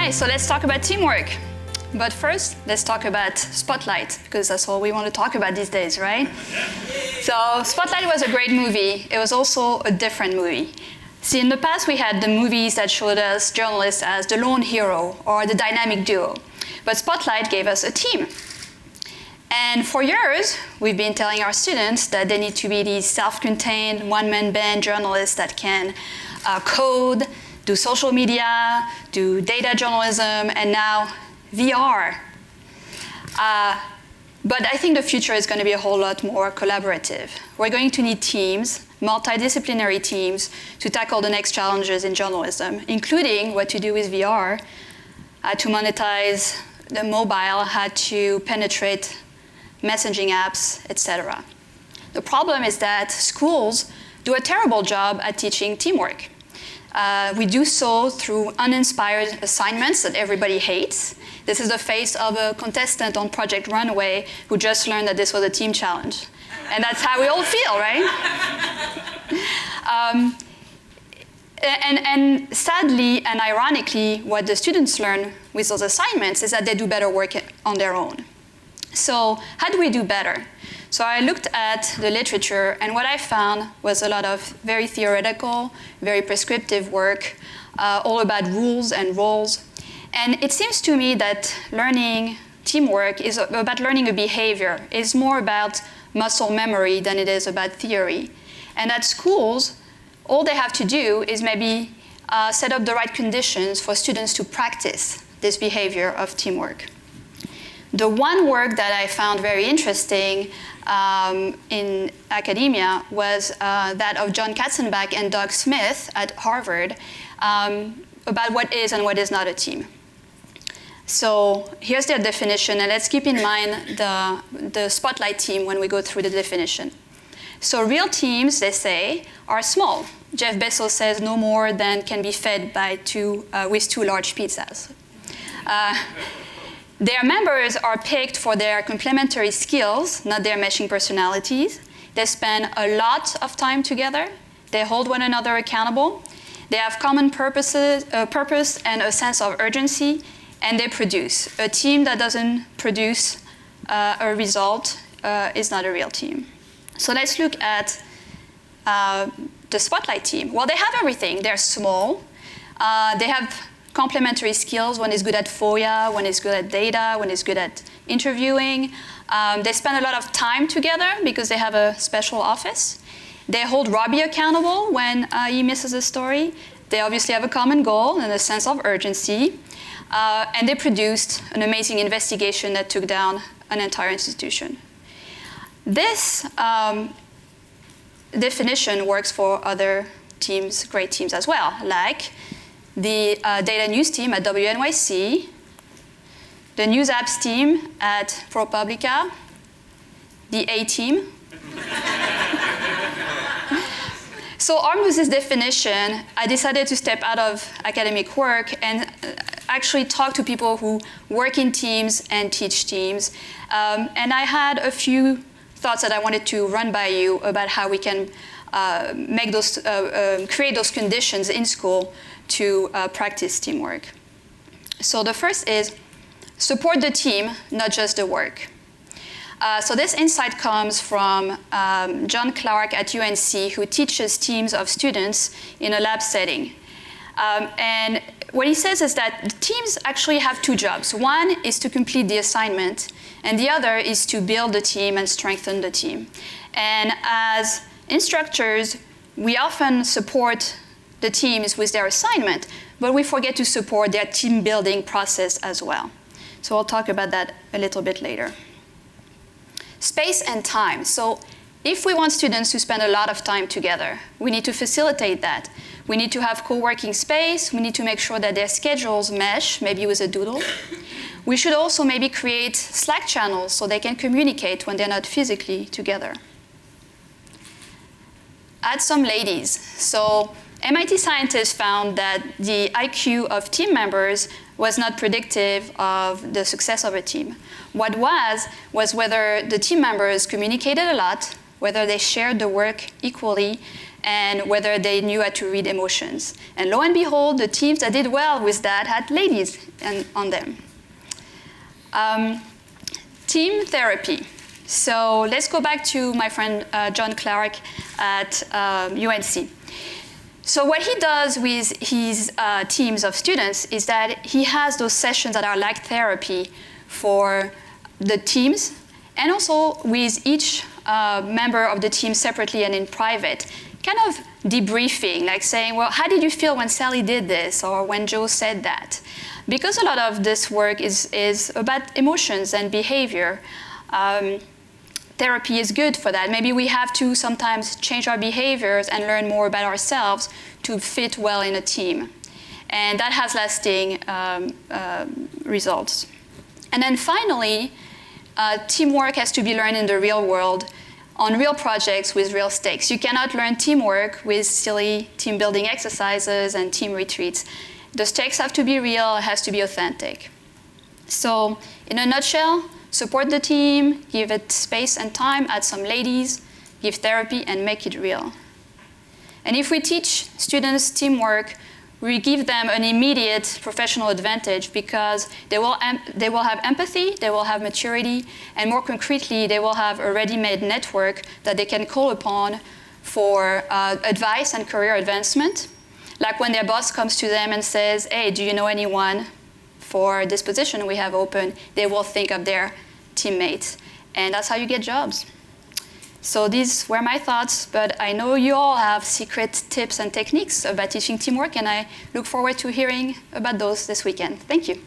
right, so let's talk about teamwork. But first, let's talk about Spotlight, because that's all we want to talk about these days, right? So Spotlight was a great movie. It was also a different movie. See, in the past, we had the movies that showed us journalists as the lone hero or the dynamic duo. But Spotlight gave us a team. And for years, we've been telling our students that they need to be these self-contained, one-man band journalists that can code, do social media, do data journalism, and now VR. But I think the future is going to be a whole lot more collaborative. We're going to need teams, multidisciplinary teams, to tackle the next challenges in journalism, including what to do with VR, to monetize the mobile, how to penetrate messaging apps, etc. The problem is that schools do a terrible job at teaching teamwork. We do so through uninspired assignments that everybody hates. This is the face of a contestant on Project Runway who just learned that this was a team challenge. And that's how we all feel, right? And sadly and ironically, what the students learn with those assignments is that they do better work on their own. So how do we do better? So I looked at the literature, and what I found was a lot of very theoretical, very prescriptive work, all about rules and roles. And it seems to me that learning teamwork is about learning a behavior. It's more about muscle memory than it is about theory. And at schools, all they have to do is maybe set up the right conditions for students to practice this behavior of teamwork. The one work that I found very interesting in academia was that of John Katzenbach and Doug Smith at Harvard about what is and what is not a team. So here's their definition, and let's keep in mind the Spotlight team when we go through the definition. So real teams, they say, are small. Jeff Bezos says no more than can be fed by with two large pizzas. Their members are picked for their complementary skills, not their meshing personalities. They spend a lot of time together. They hold one another accountable. They have common purpose and a sense of urgency, and they produce. A team that doesn't produce a result is not a real team. So let's look at the Spotlight team. Well, they have everything. They're small. They have complementary skills. One is good at FOIA, one is good at data, one is good at interviewing. They spend a lot of time together because they have a special office. They hold Robbie accountable when he misses a story. They obviously have a common goal and a sense of urgency. And they produced an amazing investigation that took down an entire institution. This definition works for other teams, great teams as well, like the data news team at WNYC, the news apps team at ProPublica, the A team. So armed with this definition, I decided to step out of academic work and actually talk to people who work in teams and teach teams. And I had a few thoughts that I wanted to run by you about how we can create those conditions in school to practice teamwork. So the first is support the team, not just the work. So this insight comes from John Clark at UNC, who teaches teams of students in a lab setting. And what he says is that the teams actually have two jobs. One is to complete the assignment, and the other is to build the team and strengthen the team. And as instructors, we often support the teams with their assignment, but we forget to support their team building process as well. So I'll talk about that a little bit later. Space and time. So if we want students to spend a lot of time together, we need to facilitate that. We need to have co-working space. We need to make sure that their schedules mesh, maybe with a doodle. We should also maybe create Slack channels so they can communicate when they're not physically together. Add some ladies. So MIT scientists found that the IQ of team members was not predictive of the success of a team. What was whether the team members communicated a lot, whether they shared the work equally, and whether they knew how to read emotions. And lo and behold, the teams that did well with that had ladies on them. Team therapy. So let's go back to my friend John Clark at UNC. So what he does with his teams of students is that he has those sessions that are like therapy for the teams, and also with each member of the team separately and in private, kind of debriefing, like saying, well, how did you feel when Sally did this or when Joe said that? Because a lot of this work is about emotions and behavior, therapy is good for that. Maybe we have to sometimes change our behaviors and learn more about ourselves to fit well in a team. And that has lasting results. And then finally, teamwork has to be learned in the real world on real projects with real stakes. You cannot learn teamwork with silly team building exercises and team retreats. The stakes have to be real, it has to be authentic. So in a nutshell, support the team, give it space and time, add some ladies, give therapy, and make it real. And if we teach students teamwork, we give them an immediate professional advantage because they will have empathy, they will have maturity, and more concretely, they will have a ready-made network that they can call upon for advice and career advancement. Like when their boss comes to them and says, hey, do you know anyone for this position we have open? They will think of their teammates. And that's how you get jobs. So these were my thoughts, but I know you all have secret tips and techniques about teaching teamwork, and I look forward to hearing about those this weekend. Thank you.